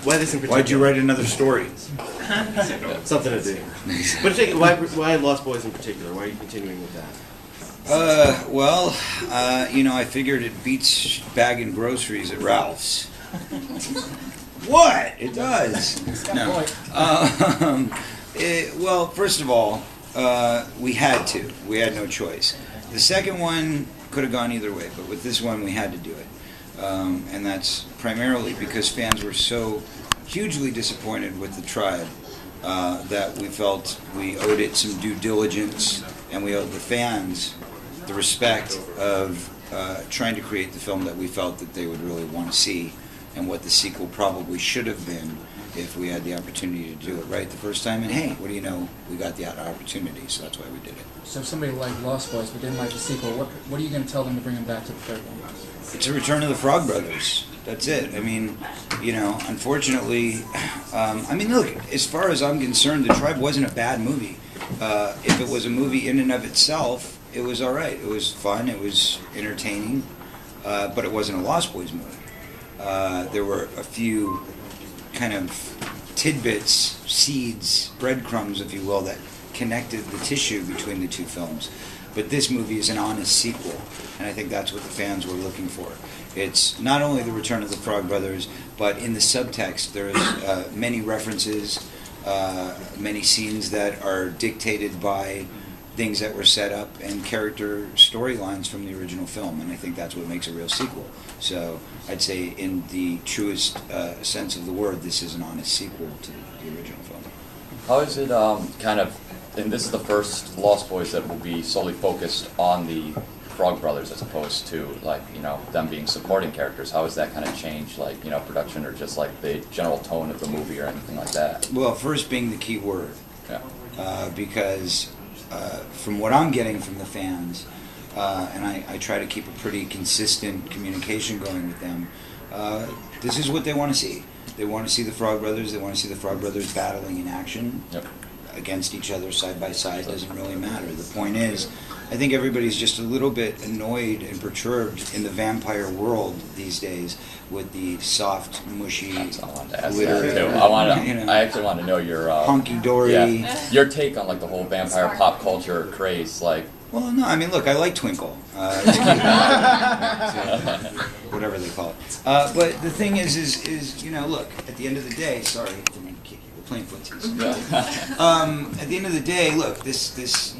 Why this in particular? Why'd you write another story? Something to do. But why Lost Boys in particular? Why are you continuing with that? I figured it beats bagging groceries at Ralph's. What? It does. No. Well, first of all, we had to. We had no choice. The second one could have gone either way, but with this one, we had to do it. And that's primarily because fans were so hugely disappointed with the Tribe that we felt we owed it some due diligence, and we owed the fans the respect of trying to create the film that we felt that they would really want to see, and what the sequel probably should have been if we had the opportunity to do it right the first time. And hey, what do you know? We got the opportunity, so that's why we did it. So if somebody liked Lost Boys but didn't like the sequel, what are you going to tell them to bring them back to the third one? It's a return of the Frog Brothers. That's it. I mean, unfortunately, look, as far as I'm concerned, The Tribe wasn't a bad movie. If it was a movie in and of itself, it was all right. It was fun. It was entertaining. But it wasn't a Lost Boys movie. There were a few kind of tidbits, seeds, breadcrumbs, if you will, that connected the tissue between the two films. But this movie is an honest sequel, and I think that's what the fans were looking for. It's not only the return of the Frog Brothers, but in the subtext there's many references, many scenes that are dictated by things that were set up and character storylines from the original film, and I think that's what makes a real sequel. So I'd say in the truest sense of the word, this is an honest sequel to the original film. How is it and this is the first Lost Boys that will be solely focused on the Frog Brothers as opposed to them being supporting characters. How has that kind of changed production or just the general tone of the movie or anything like that? Well, first being the key word. Yeah. Because from what I'm getting from the fans, and I try to keep a pretty consistent communication going with them, this is what they want to see. They want to see the Frog Brothers. They want to see the Frog Brothers battling in action. Yep. Against each other, side by side, doesn't really matter. The point is, I think everybody's just a little bit annoyed and perturbed in the vampire world these days with the soft, mushy, I wanted to ask glittery, that too. I actually want to know your hunky-dory. Your take on the whole vampire pop culture craze, Well, no, look, I like Twinkle. Whatever they call it. But the thing is, look, at the end of the day, sorry, we're playing footsies. At the end of the day, look, this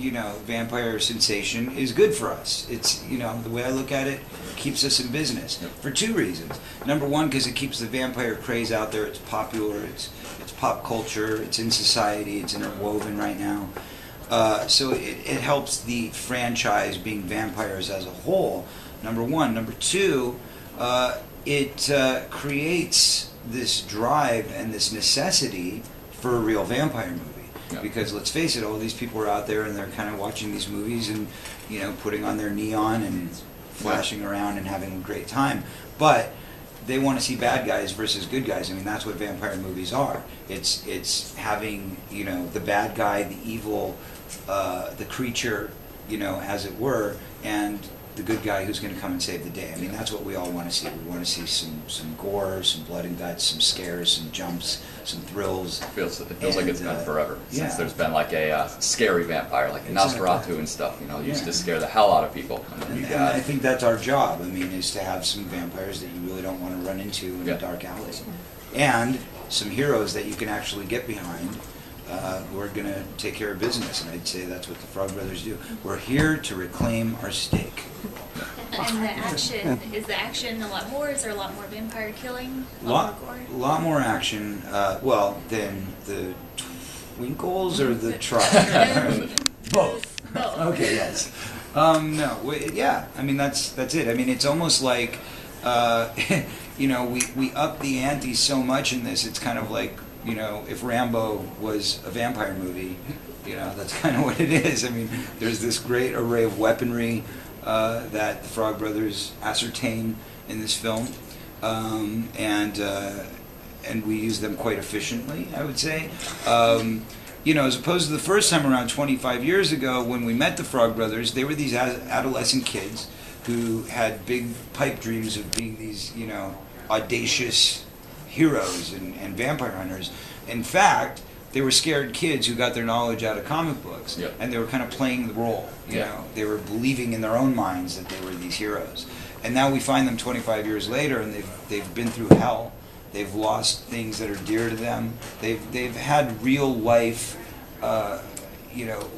vampire sensation is good for us. It's, the way I look at it, keeps us in business for two reasons. Number one, because it keeps the vampire craze out there. It's popular. It's pop culture. It's in society. It's interwoven right now. So it helps the franchise being vampires as a whole, number one. Number two, it creates this drive and this necessity for a real vampire movie. Yeah. Because let's face it, all these people are out there and they're kind of watching these movies and, putting on their neon and flashing around and having a great time. But they want to see bad guys versus good guys. That's what vampire movies are. It's having, the bad guy, the evil, the creature, as it were, and the good guy who's going to come and save the day. That's what we all want to see. We want to see some gore, some blood and guts, some scares, some jumps, some thrills. It feels like it's been forever since there's been a scary vampire, like Nosferatu and stuff. Used to scare the hell out of people. And I think that's our job. Is to have some vampires that you really don't want to run into in a dark alley, and some heroes that you can actually get behind. Who are going to take care of business, and I'd say that's what the Frog Brothers do. We're here to reclaim our steak. And is the action a lot more? Is there a lot more vampire killing? A lot more action, than the Twinkles or the Tribe? Both. Okay, yes. That's it. It's almost like, we up the ante so much in this, it's kind of like, if Rambo was a vampire movie, that's kind of what it is. There's this great array of weaponry that the Frog Brothers ascertain in this film, and we use them quite efficiently, I would say. As opposed to the first time around 25 years ago when we met the Frog Brothers, they were these adolescent kids who had big pipe dreams of being these, audacious, heroes and vampire hunters. In fact, they were scared kids who got their knowledge out of comic books, Yep. and they were kind of playing the role. You Yeah. know, they were believing in their own minds that they were these heroes. And now we find them 25 years later, and they've been through hell. They've lost things that are dear to them. They've had real life,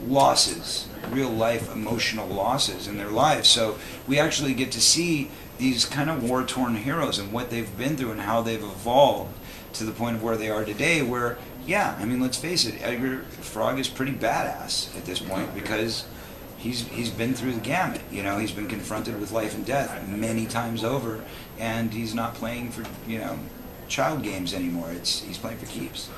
losses, real life emotional losses in their lives. So we actually get to see these kind of war-torn heroes and what they've been through and how they've evolved to the point of where they are today. Where, yeah, I mean, let's face it, Edgar Frog is pretty badass at this point because he's been through the gamut. You know, he's been confronted with life and death many times over, and he's not playing for child games anymore. He's playing for keeps.